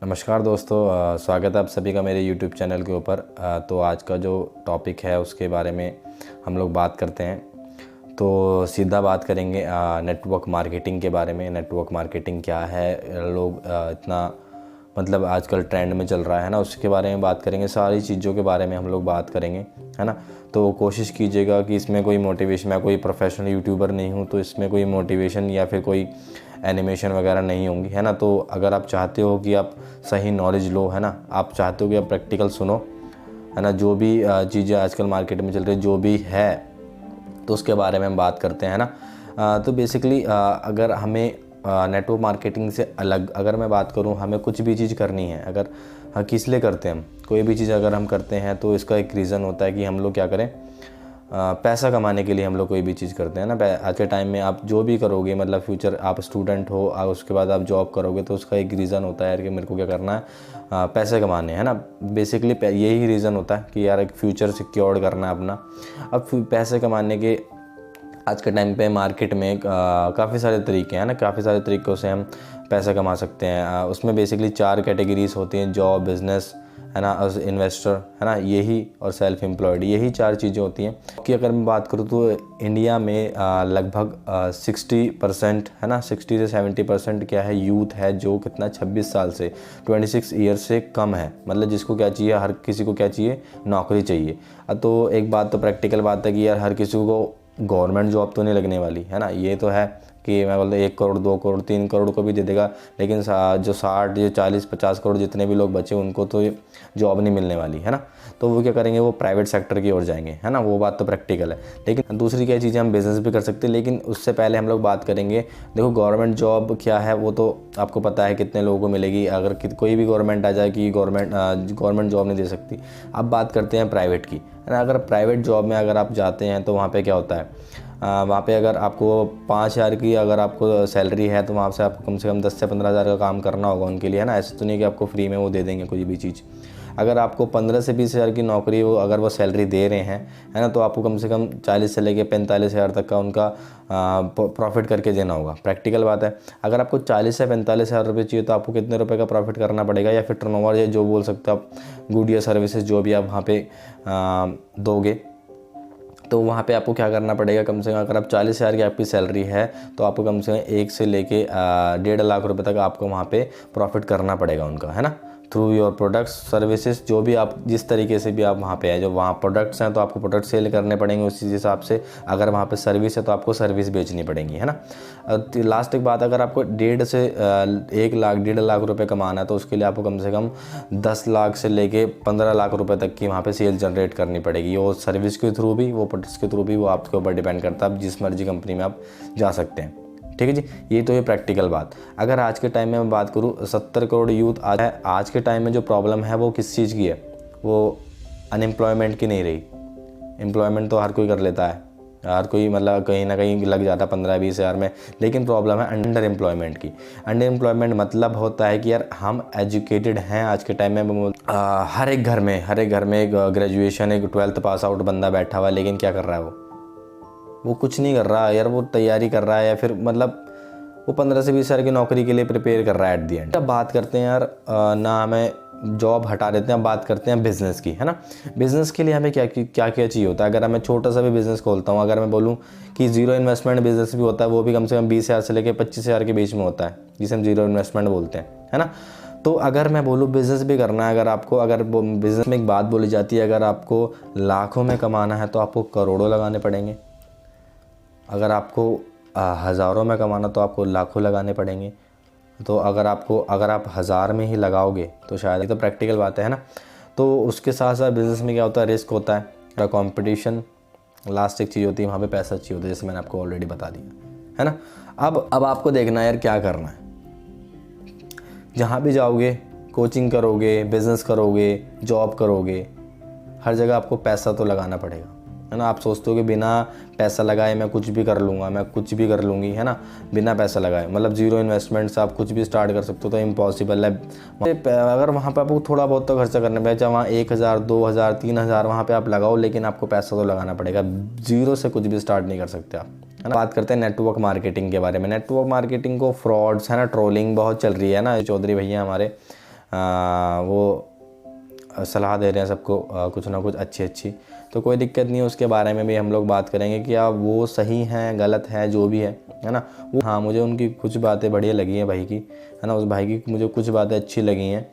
नमस्कार दोस्तों, स्वागत है आप सभी का मेरे YouTube चैनल के ऊपर। तो आज का जो टॉपिक है उसके बारे में हम लोग बात करते हैं। तो सीधा बात करेंगे नेटवर्क मार्केटिंग के बारे में। नेटवर्क मार्केटिंग क्या है, लोग इतना मतलब आजकल ट्रेंड में चल रहा है ना, उसके बारे में बात करेंगे। सारी चीज़ों के बारे में हम लोग बात करेंगे, है ना। तो कोशिश कीजिएगा कि इसमें कोई मोटिवेशन, मैं कोई प्रोफेशनल यूट्यूबर नहीं हूँ तो इसमें कोई मोटिवेशन या फिर कोई एनिमेशन वगैरह नहीं होंगी, है ना। तो अगर आप चाहते हो कि आप सही नॉलेज लो, है ना, आप चाहते हो कि आप प्रैक्टिकल सुनो, है ना, जो भी चीज़ें आजकल मार्केट में चल रही जो भी है तो उसके बारे में हम बात करते हैं, है ना। तो बेसिकली अगर हमें नेटवर्क मार्केटिंग से अलग अगर मैं बात करूं, हमें कुछ भी चीज़ करनी है, अगर किस लिए करते हैं हम कोई भी चीज़ अगर हम करते हैं तो इसका एक रीज़न होता है कि हम लोग क्या करें, पैसा कमाने के लिए हम लोग कोई भी चीज़ करते हैं ना। आज के टाइम में आप जो भी करोगे, मतलब फ्यूचर आप स्टूडेंट हो और उसके बाद आप जॉब करोगे तो उसका एक रीज़न होता है यार कि मेरे को क्या करना है, पैसे कमाने, है ना। बेसिकली यही रीज़न होता है कि यार एक फ्यूचर सिक्योर करना है अपना। अब पैसे कमाने के आज के टाइम पे मार्केट में काफ़ी सारे तरीके हैं ना, काफ़ी सारे तरीक़ों से हम पैसा कमा सकते हैं। उसमें बेसिकली 4 कैटेगरीज होती हैं, जॉब, बिज़नेस, है ना, इन्वेस्टर, है ना, यही और सेल्फ एम्प्लॉयड, यही 4 चीज़ें होती हैं। कि अगर मैं बात करूँ तो इंडिया में लगभग 60% है ना, 60 से 70% क्या है, यूथ है जो कितना 26 साल से 26 ईयर से कम है। मतलब जिसको क्या चाहिए, हर किसी को क्या चाहिए, नौकरी चाहिए। तो एक बात तो प्रैक्टिकल बात है कि यार हर किसी को गवर्नमेंट जॉब तो नहीं लगने वाली, है ना। ये तो है कि मैं बोलता 1 करोड़ 2 करोड़ 3 करोड़ को भी दे देगा, लेकिन जो 60 जो 40 50 करोड़ जितने भी लोग बचे उनको तो जॉब नहीं मिलने वाली, है ना। तो वो क्या करेंगे, वो प्राइवेट सेक्टर की ओर जाएंगे, है ना। वो बात तो प्रैक्टिकल है। लेकिन दूसरी क्या चीज़ें, हम बिज़नेस भी कर सकते हैं, लेकिन उससे पहले हम लोग बात करेंगे। देखो गवर्नमेंट जॉब क्या है वो तो आपको पता है कितने लोगों को मिलेगी। अगर कोई भी गवर्नमेंट आ जाए कि गवर्नमेंट जॉब नहीं दे सकती। अब बात करते हैं प्राइवेट की, है ना। अगर प्राइवेट जॉब में अगर आप जाते हैं तो वहाँ पे क्या होता है, वहाँ पे अगर आपको 5,000 की अगर आपको सैलरी है तो वहाँ से आपको कम से कम 10 से 15,000 का काम करना होगा उनके लिए, है ना। ऐसा तो नहीं कि आपको फ्री में वो दे देंगे कोई भी चीज़। अगर आपको 15 से 20,000 की नौकरी वो अगर वो सैलरी दे रहे हैं, है ना, तो आपको कम से कम 40 से लेके 45,000 तक का उनका प्रॉफिट करके देना होगा। प्रैक्टिकल बात है। अगर आपको 40 से 45,000 रुपये चाहिए तो आपको कितने रुपए का प्रॉफिट करना पड़ेगा, या फिर टर्नओवर या जो बोल सकते हो आप, गुड या सर्विसेज जो भी आप वहाँ पे दोगे, तो वहाँ पे आपको क्या करना पड़ेगा। कम से कम अगर आप 40,000 की आपकी सैलरी है तो आपको कम से कम 1 से लेके 1.5 लाख रुपए तक आपको वहाँ पे प्रॉफिट करना पड़ेगा उनका, है ना। थ्रू योर प्रोडक्ट्स सर्विसेज, जो भी आप जिस तरीके से भी आप वहाँ पे है, जो वहाँ प्रोडक्ट्स हैं तो आपको प्रोडक्ट सेल करने पड़ेंगे उसी हिसाब से। अगर वहाँ पे सर्विस है तो आपको सर्विस बेचनी पड़ेगी, है ना। लास्ट एक बात, अगर आपको 1.5 से 1 लाख 1.5 लाख रुपए कमाना है तो उसके लिए आपको कम से कम 10 लाख से लेके 15 लाख रुपए तक की वहाँ पे सेल जनरेट करनी पड़ेगी। वो सर्विस के थ्रू भी, वो प्रोडक्ट्स के थ्रू भी, वो आपके ऊपर डिपेंड करता है। आप जिस मर्जी कंपनी में आप जा सकते हैं, ठीक है जी। ये तो ये प्रैक्टिकल बात। अगर आज के टाइम में मैं बात करूँ, 70 करोड़ यूथ आज के टाइम में जो प्रॉब्लम है वो किस चीज़ की है, वो अनएम्प्लॉयमेंट की नहीं रही। एम्प्लॉयमेंट तो हर कोई कर लेता है, हर कोई मतलब कहीं ना कहीं लग जाता है 15-20 हज़ार में, लेकिन प्रॉब्लम है अंडर एम्प्लॉयमेंट की। अंडर एम्प्लॉयमेंट मतलब होता है कि यार हम एजुकेटेड हैं आज के टाइम में, हर एक घर में एक ग्रेजुएशन, एक 12th पास आउट बंदा बैठा हुआ है, लेकिन क्या कर रहा है, वो कुछ नहीं कर रहा है यार। वो तैयारी कर रहा है या फिर मतलब वो 15 से 20 हज़ार की नौकरी के लिए प्रिपेयर कर रहा है एट दी एंड। अब बात करते हैं यार, ना हमें जॉब हटा देते हैं, बात करते हैं बिज़नेस की, है ना। बिज़नेस के लिए हमें क्या क्या चाहिए होता है। अगर मैं छोटा सा भी बिज़नेस खोलता हूँ, अगर मैं बोलूँ कि ज़ीरो इन्वेस्टमेंट बिज़नेस भी होता है, वो भी कम से कम 20,000 से लेकर 25,000 के बीच में होता है, जिसे हम ज़ीरो इन्वेस्टमेंट बोलते हैं, है ना। तो अगर मैं बोलूँ बिज़नेस भी करना है, अगर आपको, अगर बिज़नेस में एक बात बोली जाती है, अगर आपको लाखों में कमाना है तो आपको करोड़ों लगाने पड़ेंगे। अगर आपको हज़ारों में कमाना तो आपको लाखों लगाने पड़ेंगे। तो अगर आप 1000 में ही लगाओगे तो शायद, तो प्रैक्टिकल बात है ना। तो उसके साथ साथ बिज़नेस में क्या होता है, रिस्क होता है, कंपटीशन, लास्ट एक चीज़ होती है, वहाँ पे पैसा चाहिए होता है, जैसे मैंने आपको ऑलरेडी बता दिया, है ना। अब आपको देखना है यार क्या करना है। जहाँ भी जाओगे, कोचिंग करोगे, बिज़नेस करोगे, जॉब करोगे, हर जगह आपको पैसा तो लगाना पड़ेगा, है ना। आप सोचते हो कि बिना पैसा लगाए मैं कुछ भी कर लूँगा, मैं कुछ भी कर लूँगी, है ना, बिना पैसा लगाए, मतलब ज़ीरो इन्वेस्टमेंट से आप कुछ भी स्टार्ट कर सकते हो, तो इम्पॉसिबल है। अगर वहाँ पे आपको थोड़ा बहुत तो खर्चा करना पड़ेगा, चाहे वहाँ 1,000 2,000 3,000 वहाँ पे आप लगाओ, लेकिन आपको पैसा तो लगाना पड़ेगा। ज़ीरो से कुछ भी स्टार्ट नहीं कर सकते आप, है ना। बात करते हैं नेटवर्क मार्केटिंग के बारे में। नेटवर्क मार्केटिंग को फ्रॉड्स, है ना, ट्रोलिंग बहुत चल रही है ना। चौधरी भैया हमारे वो सलाह दे रहे हैं सबको कुछ ना कुछ अच्छी, तो कोई दिक्कत नहीं है। उसके बारे में भी हम लोग बात करेंगे कि आप वो सही हैं गलत है जो भी है ना। वो हाँ, मुझे उनकी कुछ बातें बढ़िया लगी हैं भाई की, है ना। उस भाई की मुझे कुछ बातें अच्छी लगी हैं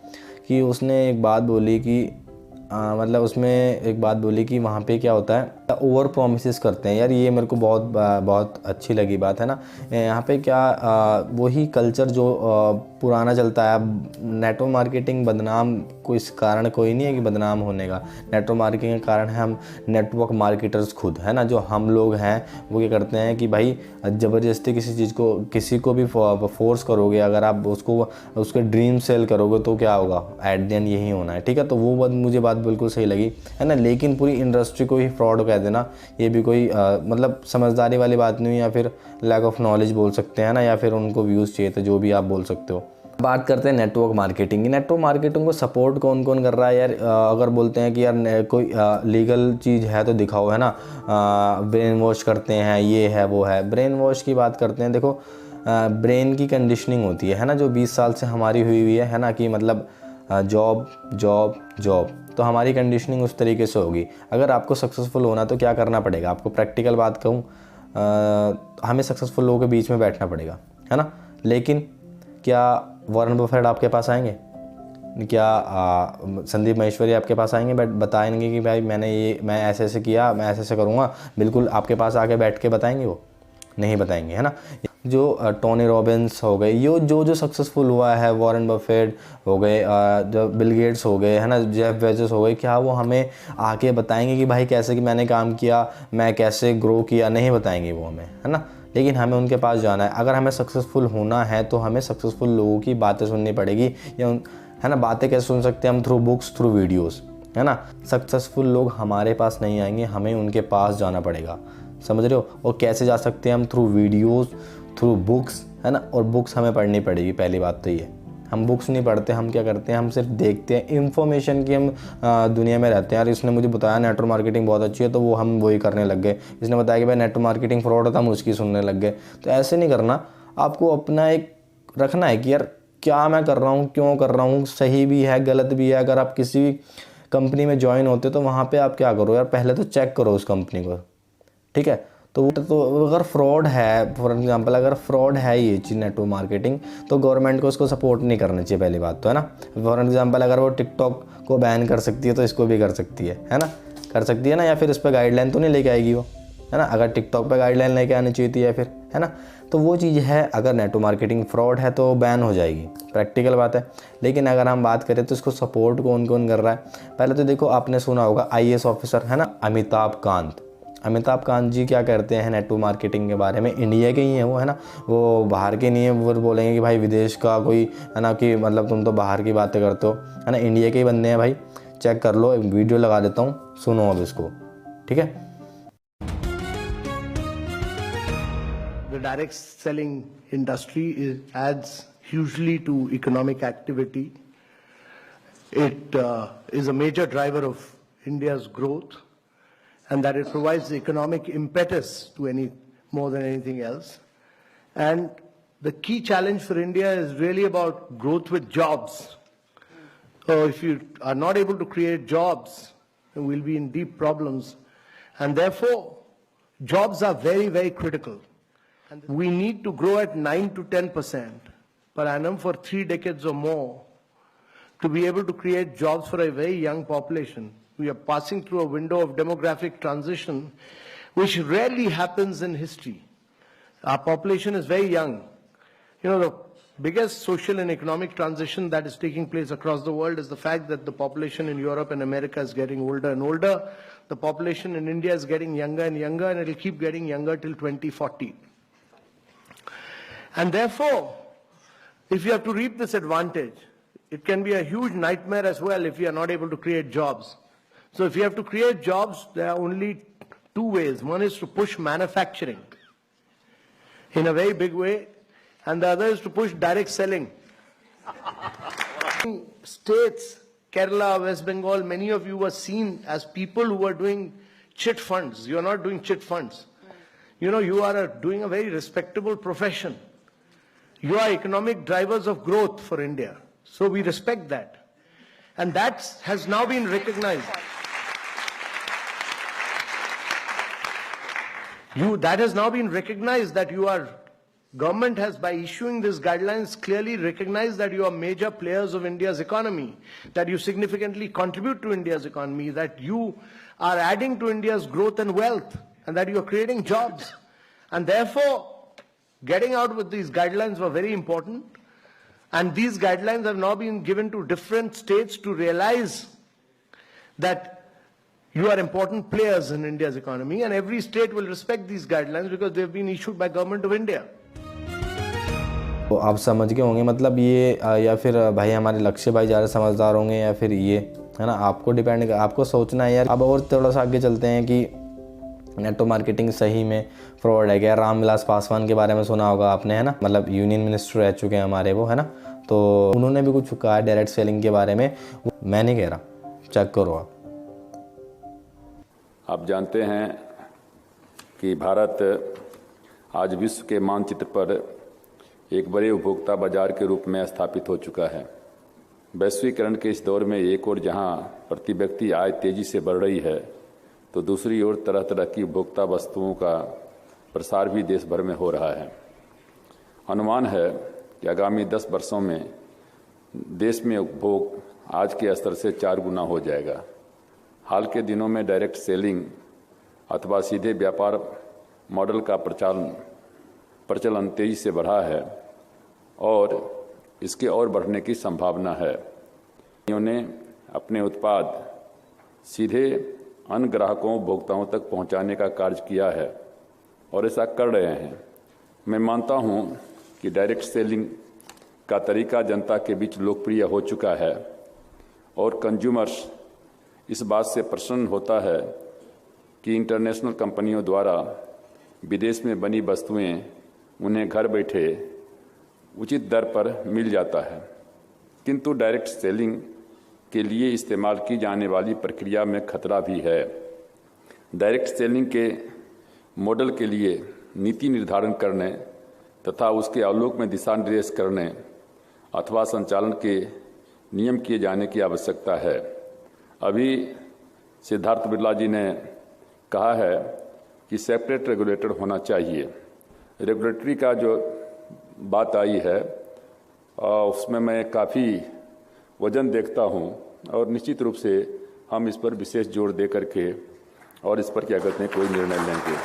कि उसने एक बात बोली कि मतलब उसमें एक बात बोली कि वहाँ पे क्या होता है, ओवर प्रोमिसेस करते हैं यार। ये मेरे को बहुत अच्छी लगी बात, है ना। यहाँ पे क्या वही कल्चर जो पुराना चलता है। नेटवर्क मार्केटिंग बदनाम कोई इस कारण कोई नहीं है कि बदनाम होने का। नेटवर्क मार्केटिंग का कारण है हम नेटवर्क मार्केटर्स खुद, है ना। जो हम लोग हैं वो क्या करते हैं कि भाई ज़बरदस्ती किसी को भी फोर्स करोगे, अगर आप उसके ड्रीम सेल करोगे तो क्या होगा, एट द एंड यही होना है, ठीक है। तो वो मुझे बात बिल्कुल सही लगी, है ना। लेकिन पूरी इंडस्ट्री को ही फ्रॉड कह देना, ये भी कोई मतलब समझदारी वाली बात नहीं, या फिर लैक ऑफ नॉलेज बोल सकते हैं ना, या फिर उनको व्यूज़ चाहिए तो जो भी आप बोल सकते हो। बात करते हैं नेटवर्क मार्केटिंग की। नेटवर्क मार्केटिंग को सपोर्ट कौन कौन कर रहा है यार। अगर बोलते हैं कि यार कोई लीगल चीज़ है तो दिखाओ, है ना। ब्रेन वॉश करते हैं, ये है वो है। ब्रेन वॉश की बात करते हैं, देखो ब्रेन की कंडीशनिंग होती है ना, जो 20 साल से हमारी हुई है ना, कि मतलब जॉब जॉब जॉब। तो हमारी कंडीशनिंग उस तरीके से होगी। अगर आपको सक्सेसफुल होना तो क्या करना पड़ेगा, आपको प्रैक्टिकल बात कहूँ, हमें सक्सेसफुल लोगों के बीच में बैठना पड़ेगा, है ना। लेकिन क्या वॉरेन बफेट आपके पास आएंगे, क्या संदीप महेश्वरी आपके पास आएंगे, बताएंगे कि भाई मैं ऐसे ऐसे किया, मैं ऐसे ऐसे करूँगा, बिल्कुल आपके पास आके बैठ के बताएंगे? वो नहीं बताएंगे, है ना। जो टोनी रॉबिन्स हो गए, जो सक्सेसफुल हुआ है, वॉरेन बफेट हो गए, जो बिल गेट्स हो गए, है ना, जेफ बेजोस हो गए, क्या वो हमें आके बताएंगे कि भाई कैसे कि मैंने काम किया, मैं कैसे ग्रो किया? नहीं बताएंगे वो हमें, है ना। लेकिन हमें उनके पास जाना है। अगर हमें सक्सेसफुल होना है तो हमें सक्सेसफुल लोगों की बातें सुननी पड़ेगी, है ना। बातें कैसे सुन सकते हैं हम? थ्रू बुक्स, थ्रू वीडियोस, है ना। सक्सेसफुल लोग हमारे पास नहीं आएंगे, हमें उनके पास जाना पड़ेगा, समझ रहे हो। और कैसे जा सकते हैं हम? थ्रू वीडियोस, थ्रू बुक्स, है ना। और बुक्स हमें पढ़नी पड़ेगी, पहली बात तो ये। हम बुक्स नहीं पढ़ते, हम क्या करते हैं, हम सिर्फ देखते हैं। इन्फॉर्मेशन की हम दुनिया में रहते हैं। यार इसने मुझे बताया नेटवर्क मार्केटिंग बहुत अच्छी है, तो हम वही करने लग गए। इसने बताया कि भाई नेटवर्क मार्केटिंग फ्रॉड था, हम उसकी सुनने लग गए। तो ऐसे नहीं करना। आपको अपना एक रखना है कि यार क्या मैं कर रहा हूँ, क्यों कर रहा हूँ, सही भी है गलत भी है। अगर आप किसी भी कंपनी में ज्वाइन होते तो वहाँ पर आप क्या करो यार, पहले तो चेक करो उस कंपनी को, ठीक है। तो अगर फ्रॉड है, फॉर एग्जांपल अगर फ्रॉड है ये चीज़ नेटवर्क मार्केटिंग, तो गवर्नमेंट को उसको सपोर्ट नहीं करना चाहिए, पहली बात तो, है ना। फॉर एग्जांपल अगर वो टिकटॉक को बैन कर सकती है तो इसको भी कर सकती है ना, कर सकती है ना। या फिर इस पर गाइडलाइन तो नहीं लेके आएगी वो, है ना। अगर टिकटॉक पर गाइडलाइन लेके आनी चाहिए थी, या फिर, है ना। तो वो चीज़ है, अगर नेटवर्क मार्केटिंग फ्रॉड है तो बैन हो जाएगी, प्रैक्टिकल बात है। लेकिन अगर हम बात करें तो इसको सपोर्ट कौन कौन कर रहा है? पहले तो देखो, आपने सुना होगा IAS ऑफिसर, है ना, अमिताभ कांत जी क्या करते हैं नेटवर्क मार्केटिंग के बारे में। इंडिया के ही हैं वो, है ना, वो बाहर के नहीं है। वो बोलेंगे कि भाई विदेश का कोई, है ना, कि मतलब तुम तो बाहर की बातें करते हो, है ना। इंडिया के ही बंदे हैं भाई, चेक कर लो, वीडियो लगा देता हूँ, सुनो अब इसको, ठीक है। The direct selling industry adds hugely to economic activity. It is a major driver of India's growth, and that it provides the economic impetus to more than anything else. And the key challenge for India is really about growth with jobs. So if you are not able to create jobs, then we'll be in deep problems. And therefore, jobs are very, very critical. And we need to grow at 9 to 10% per annum for 3 decades or more to be able to create jobs for a very young population. We are passing through a window of demographic transition which rarely happens in history. Our population is very young. You know, the biggest social and economic transition that is taking place across the world is the fact that the population in Europe and America is getting older and older. The population in India is getting younger and younger, and it will keep getting younger till 2040. And therefore, if you have to reap this advantage, it can be a huge nightmare as well if you are not able to create jobs. So if you have to create jobs, there are only two ways. One is to push manufacturing in a very big way, and the other is to push direct selling. States, Kerala, West Bengal, many of you were seen as people who were doing chit funds. You are not doing chit funds. You know, you are doing a very respectable profession. You are economic drivers of growth for India. So we respect that. And that has now been recognized. That has now been recognized that government has, by issuing these guidelines, clearly recognized that you are major players of India's economy, that you significantly contribute to India's economy, that you are adding to India's growth and wealth, and that you are creating jobs. And therefore, getting out with these guidelines were very important. And these guidelines have now been given to different states to realize that you are important players in India's economy, and every state will respect these guidelines because they have been issued by Government of India. तो आप समझ गए होंगे, मतलब ये या फिर भाई हमारे लक्ष्य भाई ज़्यादा समझदार होंगे या फिर ये, है ना, आपको डिपेंड, आपको सोचना है यार। अब और थोड़ा सा आगे चलते हैं कि नेटवर्क मार्केटिंग सही में फ्रॉड है क्या। रामविलास पासवान के बारे में सुना होगा आपने, है ना, मतलब यूनियन मिनिस्टर रह चुके हैं हमारे वो, है ना, तो उन्होंने भी कुछ कहा है डायरेक्ट सेलिंग के बारे में। मैं नहीं कह रहा, चेक करो आप जानते हैं कि भारत आज विश्व के मानचित्र पर एक बड़े उपभोक्ता बाजार के रूप में स्थापित हो चुका है। वैश्वीकरण के इस दौर में एक ओर जहां प्रति व्यक्ति आय तेजी से बढ़ रही है, तो दूसरी ओर तरह तरह की उपभोक्ता वस्तुओं का प्रसार भी देश भर में हो रहा है। अनुमान है कि आगामी 10 वर्षों में देश में उपभोग आज के स्तर से 4 गुना हो जाएगा। हाल के दिनों में डायरेक्ट सेलिंग अथवा सीधे व्यापार मॉडल का प्रचलन तेजी से बढ़ा है और इसके और बढ़ने की संभावना है। उन्होंने अपने उत्पाद सीधे अन्य ग्राहकों उपभोक्ताओं तक पहुंचाने का कार्य किया है और ऐसा कर रहे हैं। मैं मानता हूं कि डायरेक्ट सेलिंग का तरीका जनता के बीच लोकप्रिय हो चुका है और कंज्यूमर्स इस बात से प्रसन्न होता है कि इंटरनेशनल कंपनियों द्वारा विदेश में बनी वस्तुएं उन्हें घर बैठे उचित दर पर मिल जाता है। किंतु डायरेक्ट सेलिंग के लिए इस्तेमाल की जाने वाली प्रक्रिया में खतरा भी है। डायरेक्ट सेलिंग के मॉडल के लिए नीति निर्धारण करने तथा उसके आलोक में दिशा निर्देश करने अथवा संचालन के नियम किए जाने की आवश्यकता है। अभी सिद्धार्थ बिरला जी ने कहा है कि सेपरेट रेगुलेटर होना चाहिए। रेगुलेटरी का जो बात आई है उसमें मैं काफ़ी वजन देखता हूं और निश्चित रूप से हम इस पर विशेष जोर दे करके और इस पर क्या कहते हैं कोई निर्णय लेंगे।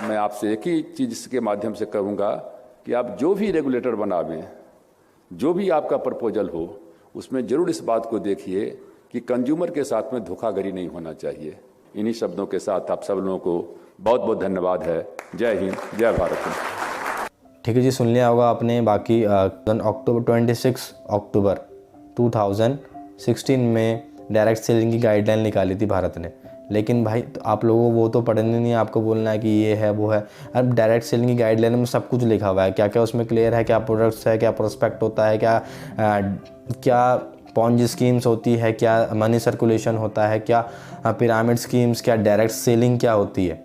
मैं आपसे एक ही चीज़ इसके माध्यम से कहूँगा कि आप जो भी रेगुलेटर बनावें, जो भी आपका प्रपोजल हो, उसमें जरूर इस बात को देखिए कि कंज्यूमर के साथ में धोखाधड़ी नहीं होना चाहिए। इन्हीं शब्दों के साथ आप सब लोगों को बहुत बहुत धन्यवाद है। जय हिंद, जय भारत। ठीक है जी, सुन लिया होगा आपने। बाकी 26 अक्टूबर 2016 में डायरेक्ट सेलिंग की गाइडलाइन निकाली थी भारत ने। लेकिन भाई तो आप लोगों को वो तो पढ़ने नहीं, आपको बोलना है कि ये है वो है। अब डायरेक्ट सेलिंग की गाइडलाइन में सब कुछ लिखा हुआ है, क्या क्या उसमें क्लियर है, क्या प्रोडक्ट्स है, क्या प्रोस्पेक्ट होता है, क्या पॉन्जी स्कीम्स होती है, क्या मनी सर्कुलेशन होता है, क्या पिरामिड स्कीम्स, क्या डायरेक्ट सेलिंग क्या होती है।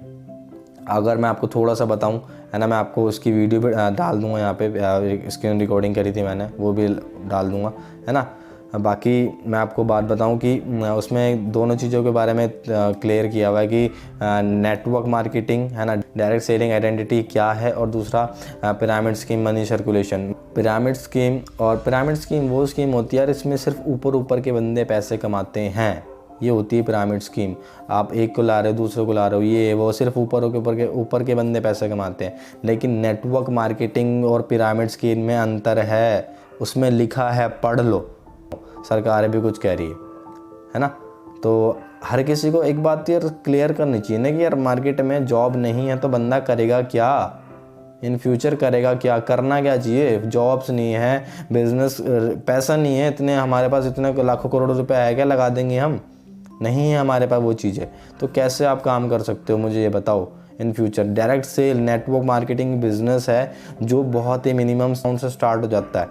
अगर मैं आपको थोड़ा सा बताऊं, है ना, मैं आपको उसकी वीडियो भी डाल दूंगा, यहाँ पे स्क्रीन रिकॉर्डिंग करी थी मैंने, वो भी डाल दूंगा, है ना। बाकी मैं आपको बात बताऊं कि उसमें दोनों चीज़ों के बारे में क्लियर किया हुआ है कि नेटवर्क मार्केटिंग, है ना, डायरेक्ट सेलिंग आइडेंटिटी क्या है, और दूसरा pyramid scheme, money circulation. Pyramid scheme वो स्कीम होती है यार, इसमें सिर्फ ऊपर के बंदे पैसे कमाते हैं, ये होती है पिरामिड स्कीम। आप एक को ला रहे हो, दूसरे को ला रहे हो, ये वो सिर्फ ऊपर के बंदे पैसे कमाते हैं। लेकिन नेटवर्क मार्केटिंग और पिरामिड स्कीम में अंतर है, उसमें लिखा है, पढ़ लो, सरकारें भी कुछ कह रही है ना। तो हर किसी को एक बात यार क्लियर करनी चाहिए ना कि यार मार्केट में जॉब नहीं है तो बंदा करेगा क्या, इन फ्यूचर करेगा क्या, करना क्या चाहिए। जॉब्स नहीं है, बिजनेस, पैसा नहीं है, इतने हमारे पास इतने लाखों करोड़ों रुपए है क्या लगा देंगे हम, नहीं है हमारे पास वो चीज़ें। तो कैसे आप काम कर सकते हो, मुझे ये बताओ in future. Direct sell network marketing business है जो बहुत ही मिनिमम साउंड से स्टार्ट हो जाता है,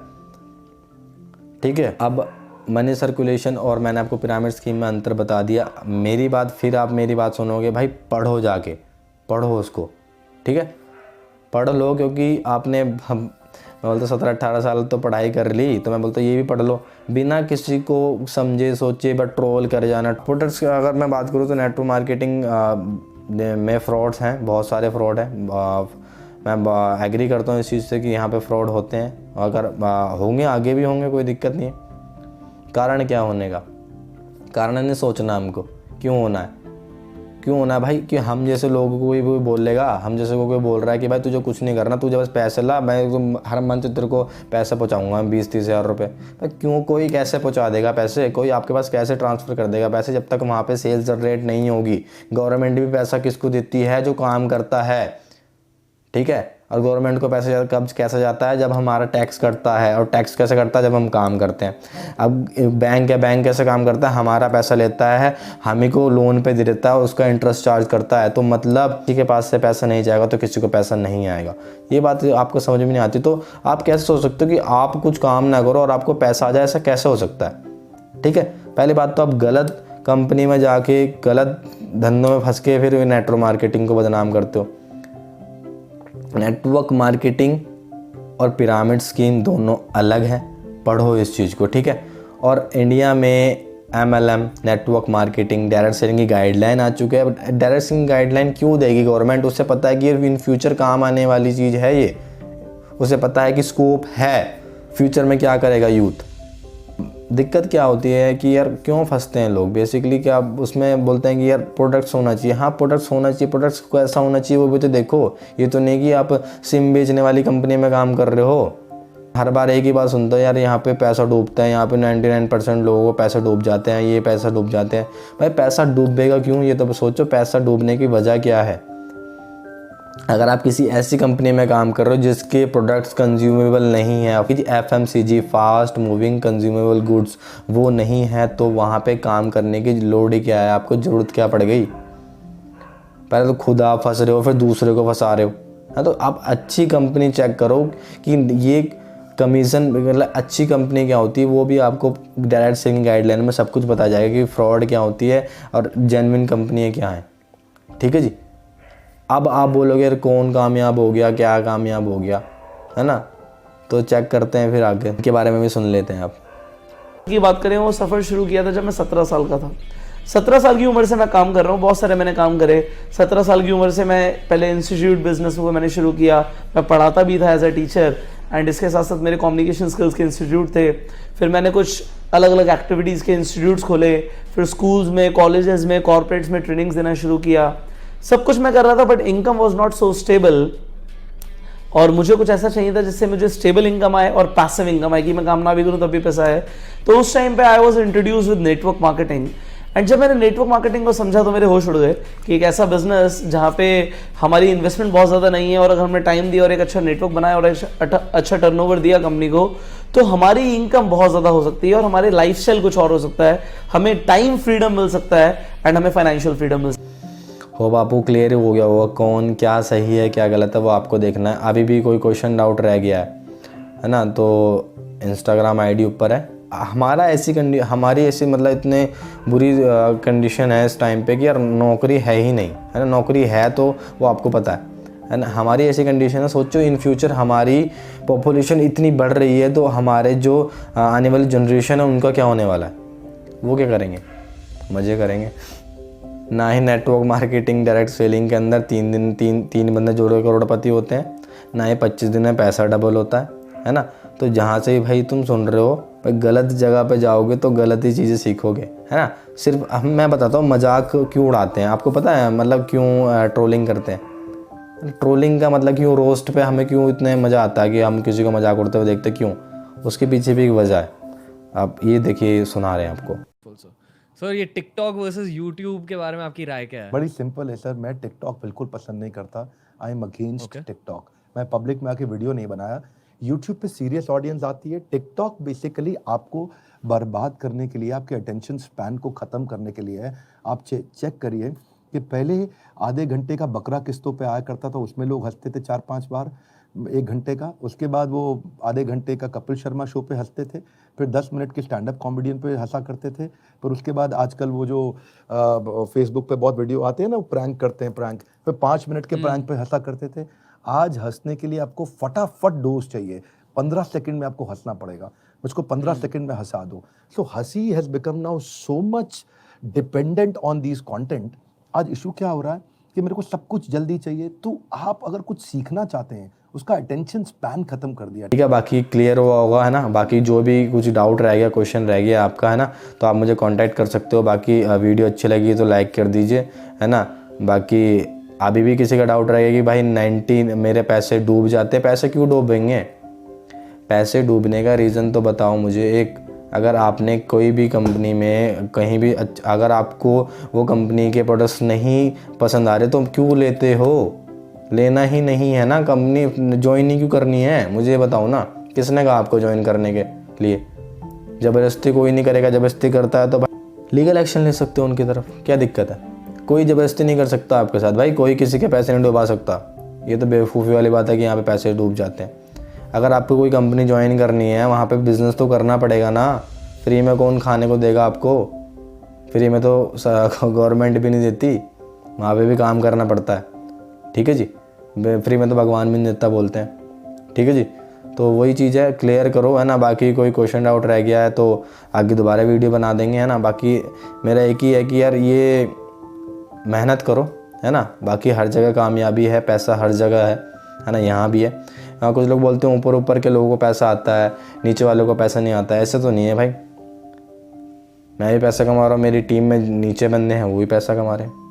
ठीक है। अब मनी सर्कुलेशन और मैंने आपको पिरामिड स्कीम में अंतर बता दिया। मेरी बात, फिर आप मेरी बात सुनोगे, भाई पढ़ो, जाके पढ़ो उसको, ठीक है, पढ़ लो, क्योंकि आपने मैं बोलता 17-18 साल तो पढ़ाई कर ली, तो मैं बोलता ये भी पढ़ लो, बिना किसी को समझे सोचे बस ट्रोल कर जाना। प्रोडक्ट्स अगर मैं बात करूँ तो नेटवर्क मार्केटिंग में फ्रॉड्स हैं, बहुत सारे फ्रॉड हैं। मैं एग्री करता हूँ इस चीज़ से कि यहाँ पे फ्रॉड होते हैं, अगर होंगे आगे भी होंगे, कोई दिक्कत नहीं है। कारण क्या होने का, कारण नहीं सोचना हमको, क्यों होना है, क्यों होना है भाई? कि हम जैसे लोगों को कोई बोल लेगा, हम जैसे को कोई बोल रहा है कि भाई तुझे कुछ नहीं करना, तुझे बस पैसे ला, मैं हर मंथ तेरे को पैसे पहुंचाऊंगा 20-30 हज़ार रुपये। तो क्यों, कोई कैसे पहुंचा देगा पैसे, कोई आपके पास कैसे ट्रांसफ़र कर देगा पैसे जब तक वहाँ पे सेल्स रेट नहीं होगी। गवर्नमेंट भी पैसा किसको देती है? जो काम करता है, ठीक है। और गवर्नमेंट को पैसे कब कैसे जाता है? जब हमारा टैक्स कटता है, और टैक्स कैसे कटता है? जब हम काम करते हैं। अब बैंक है, बैंक कैसे काम करता है? हमारा पैसा लेता है, हम ही को लोन पे दे देता है, उसका इंटरेस्ट चार्ज करता है। तो मतलब किसी के पास से पैसा नहीं जाएगा तो किसी को पैसा नहीं आएगा। ये बात आपको समझ में नहीं आती, तो आप कैसे सोच सकते हो कि आप कुछ काम ना करो और आपको पैसा आ जाए? ऐसा कैसे हो सकता है? ठीक है, पहली बात तो आप गलत कंपनी में जाके गलत धंधों में फंस के फिर नेटवर्क मार्केटिंग को बदनाम करते हो। नेटवर्क मार्केटिंग और पिरामिड स्कीम दोनों अलग हैं, पढ़ो इस चीज़ को, ठीक है। और इंडिया में MLM network marketing direct selling की गाइडलाइन आ चुके हैं। डायरेक्ट सेलिंग गाइडलाइन क्यों देगी गवर्नमेंट? उससे पता है कि ये इन फ्यूचर काम आने वाली चीज़ है, ये उसे पता है कि स्कोप है फ्यूचर में क्या करेगा यूथ। दिक्कत क्या होती है कि यार क्यों फंसते हैं लोग, बेसिकली क्या उसमें बोलते हैं कि यार प्रोडक्ट्स होना चाहिए। हाँ, प्रोडक्ट्स होना चाहिए, प्रोडक्ट्स को ऐसा होना चाहिए वो भी तो देखो। ये तो नहीं कि आप सिम बेचने वाली कंपनी में काम कर रहे हो। हर बार एक ही बात सुनते हो, यार यहाँ पे पैसा डूबता है, यहाँ पे 99% लोगों को पैसा डूब जाते हैं, ये पैसा डूब जाते हैं। भाई पैसा डूबेगा क्यों, ये तो सोचो, पैसा डूबने की वजह क्या है। अगर आप किसी ऐसी कंपनी में काम कर रहे हो जिसके प्रोडक्ट्स कंज्यूमेबल नहीं है, आपकी FMCG fast moving consumable goods वो नहीं है, तो वहाँ पे काम करने की लोड ही क्या है, आपको ज़रूरत क्या पड़ गई? पहले तो खुद आप फंस रहे हो, फिर दूसरे को फंसा रहे हो। हाँ, तो आप अच्छी कंपनी चेक करो कि ये कमीशन, मतलब अच्छी कंपनी क्या होती है, वो भी आपको डायरेक्ट सेलिंग गाइडलाइन में सब कुछ बताया जाएगा कि फ्रॉड क्या होती है और जेन्युइन कंपनी क्या है, ठीक है जी। अब आप बोलोगे यार कौन कामयाब हो गया, क्या कामयाब हो गया, है ना? तो चेक करते हैं फिर आगे के बारे में भी सुन लेते हैं। आप की बात करें, वो सफ़र शुरू किया था जब मैं 17 साल का था। 17 साल की उम्र से मैं काम कर रहा हूँ, बहुत सारे मैंने काम करे। 17 साल की उम्र से मैं पहले इंस्टीट्यूट बिजनेस को मैंने शुरू किया, मैं पढ़ाता भी था एज ए टीचर, एंड इसके साथ साथ मेरे कम्युनिकेशन स्किल्स के इंस्टीट्यूट थे। फिर मैंने कुछ अलग अलग एक्टिविटीज़ के इंस्टीट्यूट्स खोले, फिर स्कूल्स में, कॉलेजेस में, कॉर्पोरेट्स में ट्रेनिंग्स देना शुरू किया। सब कुछ मैं कर रहा था, but income was not so stable. और मुझे कुछ ऐसा चाहिए था जिससे मुझे स्टेबल इनकम आए और पैसिव इनकम आए, कि मैं काम ना भी करूं तब भी पैसा आए। तो उस टाइम पे I was introduce with network marketing, and जब मैंने नेटवर्क मार्केटिंग को समझा तो मेरे होश उड़ गए कि एक ऐसा बिजनेस जहाँ पे हमारी इन्वेस्टमेंट बहुत ज़्यादा नहीं है, और अगर हमने टाइम दिया और एक अच्छा नेटवर्क बनाया और एक अच्छा टर्नओवर दिया कंपनी को, तो हमारी इनकम बहुत ज़्यादा हो सकती है और हमारे लाइफस्टाइल कुछ और हो सकता है, हमें टाइम फ्रीडम मिल सकता है एंड हमें फाइनेंशियल फ्रीडम मिल सकता है। हो बापू, क्लियर हो गया होगा कौन क्या सही है क्या गलत है, वो आपको देखना है। अभी भी कोई क्वेश्चन डाउट रह गया है ना, तो इंस्टाग्राम ID ऊपर है। हमारी ऐसी मतलब इतने बुरी कंडीशन है इस टाइम पे कि यार नौकरी है ही नहीं, है ना। नौकरी है तो वो आपको पता है ना। हमारी ऐसी कंडीशन है, सोचो इन फ्यूचर हमारी पॉपुलेशन इतनी बढ़ रही है, तो हमारे जो आने वाली जनरेशन है उनका क्या होने वाला है? वो क्या करेंगे? मज़े करेंगे। ना ही नेटवर्क मार्केटिंग डायरेक्ट सेलिंग के अंदर 3 दिन तीन बंदे जोड़े करोड़पति होते हैं, ना ही 25 दिन में पैसा डबल होता है ना। तो जहाँ से भाई तुम सुन रहे हो, भाई गलत जगह पे जाओगे तो गलत ही चीज़ें सीखोगे, है ना। सिर्फ मैं बताता हूँ मजाक क्यों उड़ाते हैं, आपको पता है मतलब क्यों ट्रोलिंग करते हैं? ट्रोलिंग का मतलब क्यों, रोस्ट पे हमें क्यों इतने मज़ा आता है कि हम किसी को मजाक उड़ते हुए देखते, क्यों? उसके पीछे भी एक वजह है। आप ये देखिए, सुना रहे हैं आपको। सर ये टिकटॉक वर्सेस यूट्यूब के बारे में आपकी राय क्या है? बड़ी सिंपल है सर, मैं टिकटॉक बिल्कुल पसंद नहीं करता। I am against TikTok. मैं पब्लिक में आके वीडियो नहीं बनाया। यूट्यूब पे सीरियस ऑडियंस आती है। टिकटॉक बेसिकली आपको बर्बाद करने के लिए, आपके अटेंशन स्पैन को ख़त्म करने के लिए है। आप चेक करिए कि पहले आधे घंटे का बकरा किस्तों पे आया करता था, उसमें लोग हंसते थे 4-5 बार 1 घंटे का। उसके बाद वो आधे घंटे का कपिल शर्मा शो पे हंसते थे, फिर 10 मिनट के स्टैंड अप कॉमेडियन पे हंसा करते थे। फिर उसके बाद आजकल वो जो फेसबुक पे बहुत वीडियो आते हैं ना, वो प्रैंक करते हैं, प्रैंक फिर 5 मिनट के प्रैंक पे हंसा करते थे। आज हंसने के लिए आपको फटाफट डोज चाहिए। 15 सेकंड में आपको हंसना पड़ेगा, मुझको 15 सेकंड में हंसा दो। सो हंसी has become now so much dependent on these content. आज इशू क्या हो रहा है कि मेरे को सब कुछ जल्दी चाहिए, तो आप अगर कुछ सीखना चाहते हैं उसका अटेंशन स्पैन खत्म कर दिया। ठीक है, बाकी क्लियर हुआ होगा है ना। बाकी जो भी कुछ डाउट रह गया, क्वेश्चन रह गया आपका है ना, तो आप मुझे कांटेक्ट कर सकते हो। बाकी वीडियो अच्छी लगी तो लाइक कर दीजिए है ना। बाकी अभी भी किसी का डाउट रहेगा कि भाई 90 मेरे पैसे डूब जाते हैं, पैसे क्यों डूबेंगे? पैसे डूबने का रीज़न तो बताओ मुझे एक। अगर आपने कोई भी कंपनी में कहीं भी अगर आपको वो कंपनी के प्रोडक्ट्स नहीं पसंद आ रहे तो क्यों लेते हो? लेना ही नहीं है ना, कंपनी ज्वाइन ही क्यों करनी है? मुझे बताओ ना, किसने कहा आपको ज्वाइन करने के लिए? ज़बरदस्ती कोई नहीं करेगा, ज़बरदस्ती करता है तो भाई लीगल एक्शन ले सकते हो उनकी तरफ, क्या दिक्कत है? कोई ज़बरदस्ती नहीं कर सकता आपके साथ भाई, कोई किसी के पैसे नहीं डुबा सकता। ये तो बेवकूफ़ी वाली बात है कि यहाँ पे पैसे डूब जाते हैं। अगर आपको कोई कंपनी ज्वाइन करनी है वहाँ पे बिज़नेस तो करना पड़ेगा ना। फ्री में कौन खाने को देगा आपको? फ्री में तो गवर्नमेंट भी नहीं देती, वहाँ पे भी काम करना पड़ता है। ठीक है जी, फ्री में तो भगवान भी नहीं देता बोलते हैं। ठीक है जी, तो वही चीज़ है, क्लियर करो है ना। बाकी कोई क्वेश्चन डाउट रह गया है तो आगे दोबारा वीडियो बना देंगे है ना। बाकी मेरा एक ही है कि यार ये मेहनत करो है ना। बाकी हर जगह कामयाबी है, पैसा हर जगह है ना, यहाँ भी है। हाँ, कुछ लोग बोलते हैं ऊपर ऊपर के लोगों को पैसा आता है, नीचे वालों को पैसा नहीं आता है। ऐसे तो नहीं है भाई, मैं भी पैसा कमा रहा हूँ, मेरी टीम में नीचे बंदे हैं वो भी पैसा कमा रहे हैं।